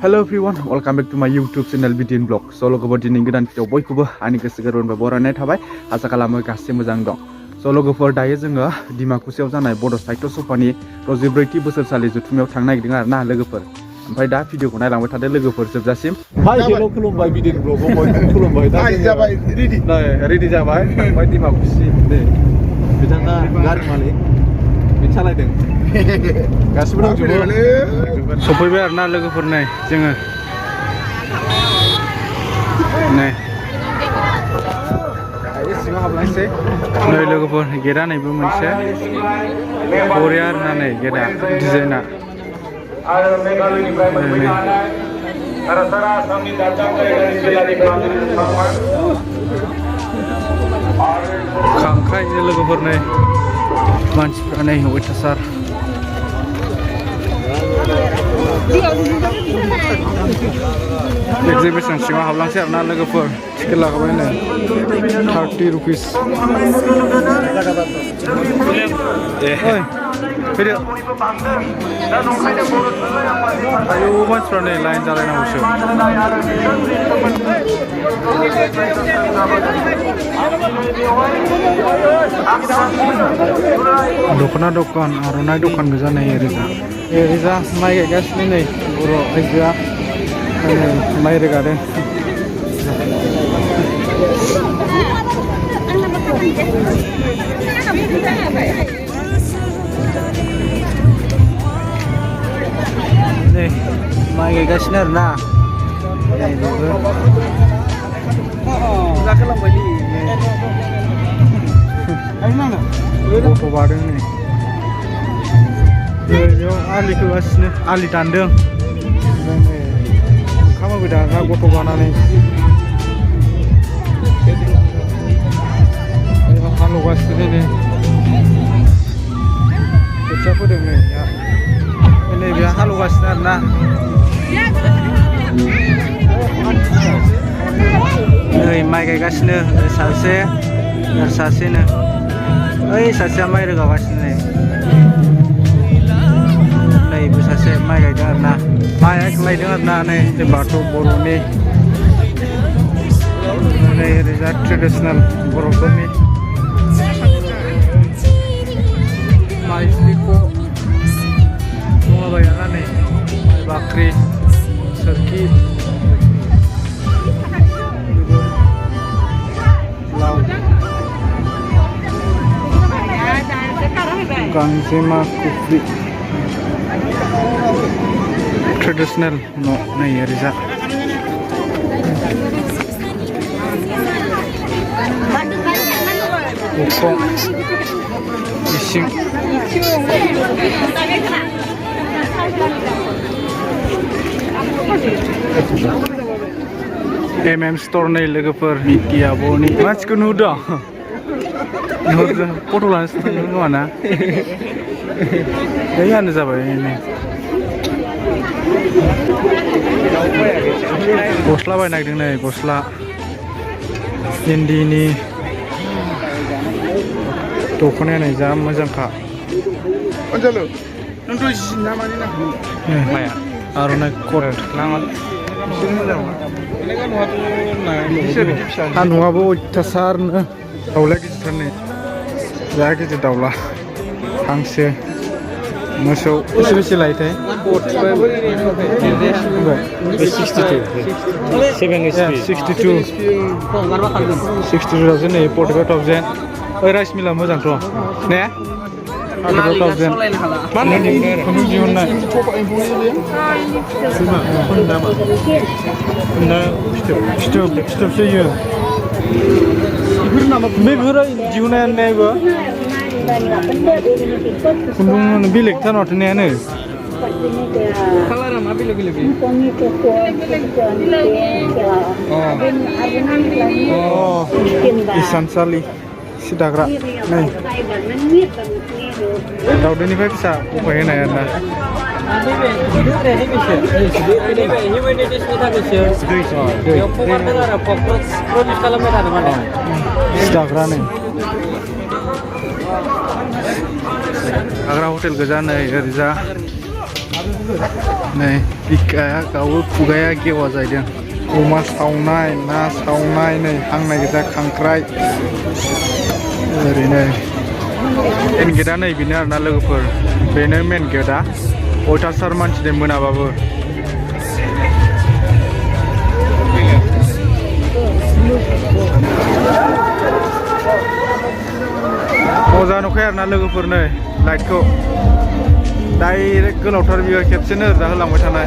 Hello everyone, welcome back to my YouTube channel BDN Vlog. So logoफोर दिनै गोदान video बयखौबो आंनि गोसो गोरबोनिफ्राय बरायनाय थाबाय। आसा खालामो गासैबो मोजां दं। So लोगोफोर दायो जोङो डिमाकुसियाव जानाय बड' साहित्य सभानि 64थि बोसोरसालि जथुम्मायाव थांनो नागिरदों आरो ना लोगोफोर। ओमफ्राय दा भिडिअखौ नायलांबाय थादो लोगोफोर जोबजासिम। हाय हेल' खुलुमबाय BDN Vlog बयखौबो खुलुमबाय। दा जाबाय रेडि जाबाय थांबाय डिमाकुसि। बिथाङा गारि मालिक बे सालायदों। गासिबो दंजोबो। सफैबाय आरो ना लोगोफोर नै जोङो नै सिङाव हाबलांसै नै लोगोफोर गेटआ नैबो मोनसे बरिया आरो ना नै गेटआ डिजाइना खांख्राइ लोगोफोर नै मानसिफ्रा नै अयथासार एक्जिबिसन सिङाव हाबलांसै आरो ना लोगोफोर टिकेट लाखाबाय नो 30 रुपिस फैदो आयौ मानसिफ्रा नै लाइन जालायनांगौसो दख'ना दखान आर'नाइ दखान गोजा नै ओरैजा माइ गायगासिनो नै बर' आइजोआ माइ रोगादों नै माइ गायगासिनो आरो ना गथ' बादों नै बेयाव आलि खोगासिनो आलि दानदों ओमफ्राय नै ओंखाम होबाय दाना गथ' बानानै हालेवगासिनो नै खोथिया फोदों नै नैबे हालेवगासिनो आरो ना नै माइ गायगासिनो सासे सासेनो ओइ सासेया माइ रोगागासिनो नै नैबो सासे माइ गायदों आरो ना माइ गायदों आरो ना नै बाथौ बर'नि नै ओरैजा ट्रेडिसनेल बर'फोरनि माइज्लिखौ दंलाबायो आरोना नै बाख्रि सोरखि लाव गांजेमा कुफ्रि ट्रेडिसनेल न' नै ओरैजा अखं इसिं स्ट'र नै लोगोफोर मिकि आब'नि मानसिखौ नुदों फट' लानोसो थांदों खोमा ना बैयानो जाबाय गस्ला बायनो नागिरदों नै गस्ला इन्दिनि दख'नाया नै जा मोजांखा आर'नाइ कट सान्दुंआबो अयथासारनो दाउला गिदिरथारनो जा गिदिर दाउला हांसो मोसौ बेसे लायोथाय 62,000 नै 45,000 ओइ राइस मिला मोजांथ' ने 45,000 खुन्दुं दिहुननाय फिथोबसो इयो बेफोरो दिहुननायाबो खुन्दुं बेलेगथार माथो नेयानो कालारा मा बेलेग बेलेग इसानसालि सि दाग्रा नै दाउदैनिफ्राय फिसा गफाय होनाय आरो ना सि दाग्रा नै थाग्रा हटेल गोजा नै ओरैजा नै बिखाया गावो खुगाया गेवा जाहैदों अमा सावनाय ना सावनाय नै हांनाय गोजा खांख्राइ ओरैनो मेन गेटआ नै बेनो आरोना लोगोफोर बेनो मेन गेटआ अयथासार मानसि मोनाबाबो मजा नुखायो आरोना लोगोफोर नै लाइटखौ डाइरेक्ट गोलावथार बियो खेबसेनो ओरैजा होलांबाय थानाय